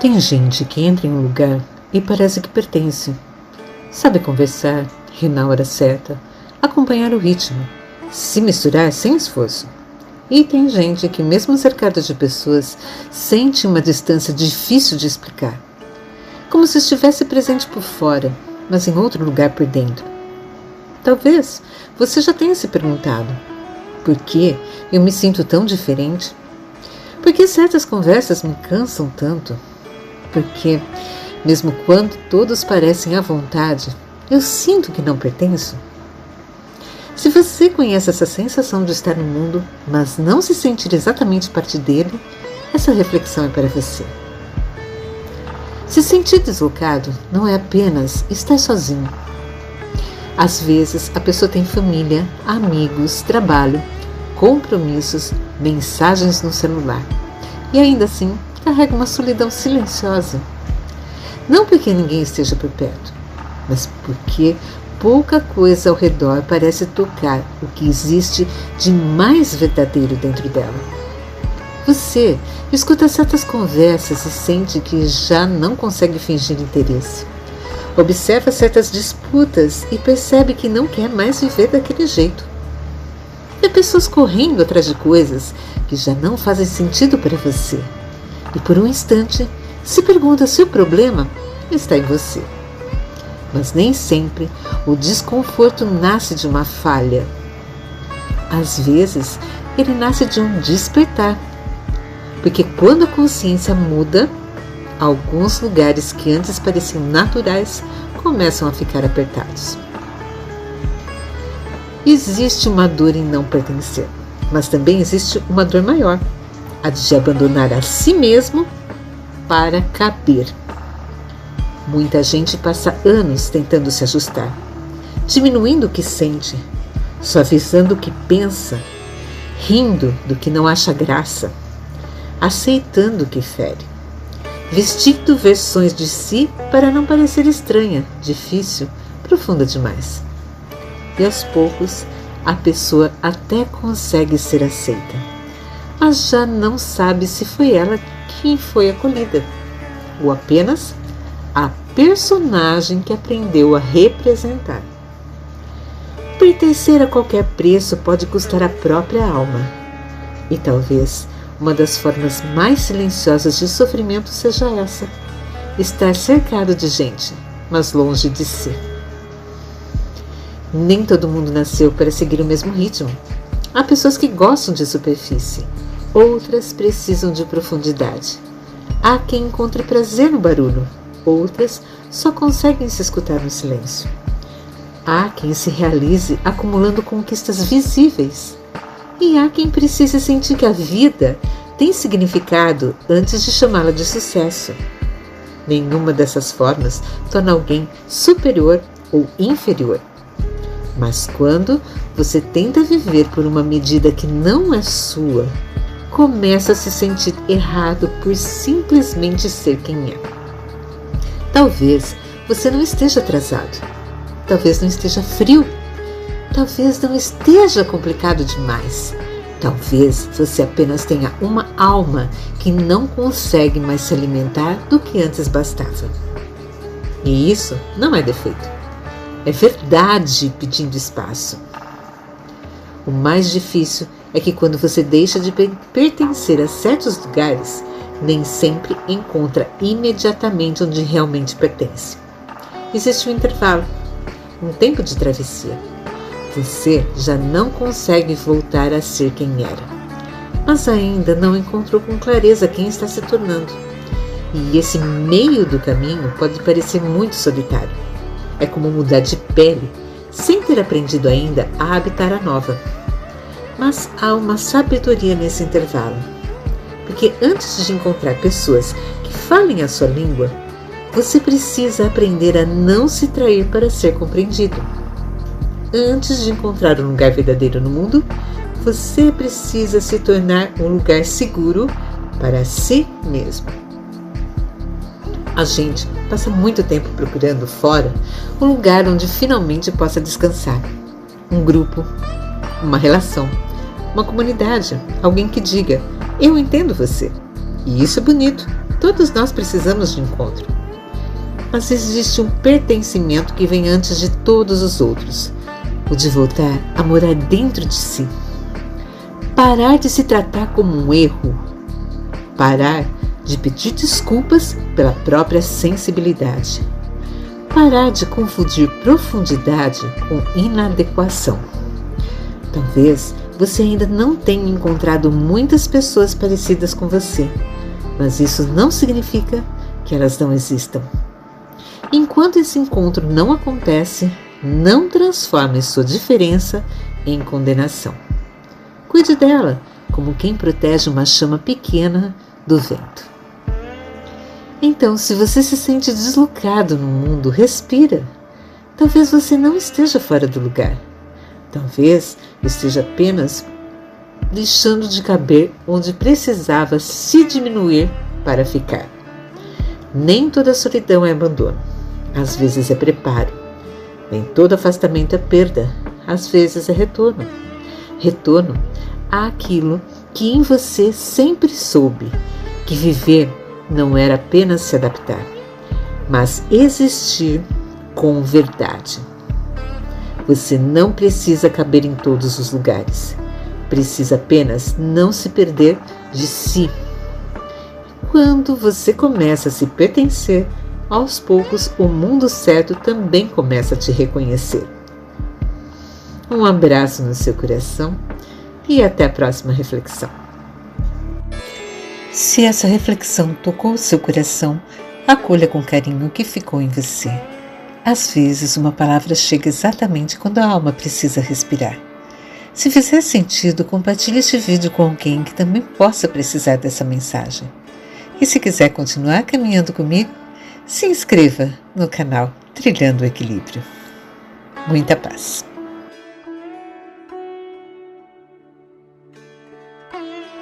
Tem gente que entra em um lugar e parece que pertence. Sabe conversar, rir na hora certa, acompanhar o ritmo, se misturar sem esforço. E tem gente que, mesmo cercada de pessoas, sente uma distância difícil de explicar. Como se estivesse presente por fora, mas em outro lugar por dentro. Talvez você já tenha se perguntado: por que eu me sinto tão diferente? Por que certas conversas me cansam tanto? Por que, mesmo quando todos parecem à vontade, eu sinto que não pertenço? Se você conhece essa sensação de estar no mundo, mas não se sentir exatamente parte dele, essa reflexão é para você. Se sentir deslocado não é apenas estar sozinho. Às vezes, a pessoa tem família, amigos, trabalho, compromissos, mensagens no celular. E ainda assim, carrega uma solidão silenciosa. Não porque ninguém esteja por perto, mas porque pouca coisa ao redor parece tocar o que existe de mais verdadeiro dentro dela. Você escuta certas conversas e sente que já não consegue fingir interesse. Observa certas disputas e percebe que não quer mais viver daquele jeito. Vê pessoas correndo atrás de coisas que já não fazem sentido para você. E por um instante se pergunta se o problema está em você. Mas nem sempre o desconforto nasce de uma falha. Às vezes, ele nasce de um despertar. Porque quando a consciência muda, alguns lugares que antes pareciam naturais começam a ficar apertados. Existe uma dor em não pertencer, mas também existe uma dor maior, a de abandonar a si mesmo para caber. Muita gente passa anos tentando se ajustar, diminuindo o que sente, suavizando o que pensa, rindo do que não acha graça, aceitando o que fere, vestindo versões de si para não parecer estranha, difícil, profunda demais. E aos poucos a pessoa até consegue ser aceita, mas já não sabe se foi ela quem foi acolhida, ou apenas a personagem que aprendeu a representar. Pertencer a qualquer preço pode custar a própria alma. E talvez uma das formas mais silenciosas de sofrimento seja essa: estar cercado de gente, mas longe de si. Nem todo mundo nasceu para seguir o mesmo ritmo. Há pessoas que gostam de superfície, outras precisam de profundidade. Há quem encontre prazer no barulho, outras só conseguem se escutar no silêncio. Há quem se realize acumulando conquistas visíveis. E há quem precise sentir que a vida tem significado antes de chamá-la de sucesso. Nenhuma dessas formas torna alguém superior ou inferior. Mas quando você tenta viver por uma medida que não é sua, começa a se sentir errado por simplesmente ser quem é. Talvez você não esteja atrasado, talvez não esteja frio, talvez não esteja complicado demais. Talvez você apenas tenha uma alma que não consegue mais se alimentar do que antes bastava. E isso não é defeito. É verdade pedindo espaço. O mais difícil é que quando você deixa de pertencer a certos lugares, nem sempre encontra imediatamente onde realmente pertence. Existe um intervalo, um tempo de travessia. Você já não consegue voltar a ser quem era, mas ainda não encontrou com clareza quem está se tornando. E esse meio do caminho pode parecer muito solitário. É como mudar de pele, sem ter aprendido ainda a habitar a nova. Mas há uma sabedoria nesse intervalo. Porque antes de encontrar pessoas que falem a sua língua, você precisa aprender a não se trair para ser compreendido. Antes de encontrar um lugar verdadeiro no mundo, você precisa se tornar um lugar seguro para si mesmo. A gente passa muito tempo procurando fora um lugar onde finalmente possa descansar. Um grupo, uma relação, uma comunidade, alguém que diga: eu entendo você. E isso é bonito, Todos nós precisamos de encontro. Mas existe um pertencimento que vem antes de todos os outros, o de voltar a morar dentro de si. Parar de se tratar como um erro. Parar de pedir desculpas pela própria sensibilidade. Parar de confundir profundidade com inadequação. Talvez você ainda não tenha encontrado muitas pessoas parecidas com você, mas isso não significa que elas não existam. Enquanto esse encontro não acontece, não transforme sua diferença em condenação. Cuide dela como quem protege uma chama pequena do vento. Então, se você se sente deslocado no mundo, respira. Talvez você não esteja fora do lugar. Talvez esteja apenas deixando de caber onde precisava se diminuir para ficar. Nem toda solidão é abandono. Às vezes é preparo. Nem todo afastamento é perda. Às vezes é retorno. Retorno àquilo que em você sempre soube, que viver não era apenas se adaptar, mas existir com verdade. Você não precisa caber em todos os lugares. Precisa apenas não se perder de si. Quando você começa a se pertencer, aos poucos o mundo certo também começa a te reconhecer. Um abraço no seu coração e até a próxima reflexão. Se essa reflexão tocou o seu coração, acolha com carinho o que ficou em você. Às vezes, uma palavra chega exatamente quando a alma precisa respirar. Se fizer sentido, compartilhe este vídeo com alguém que também possa precisar dessa mensagem. E se quiser continuar caminhando comigo, se inscreva no canal Trilhando o Equilíbrio. Muita paz!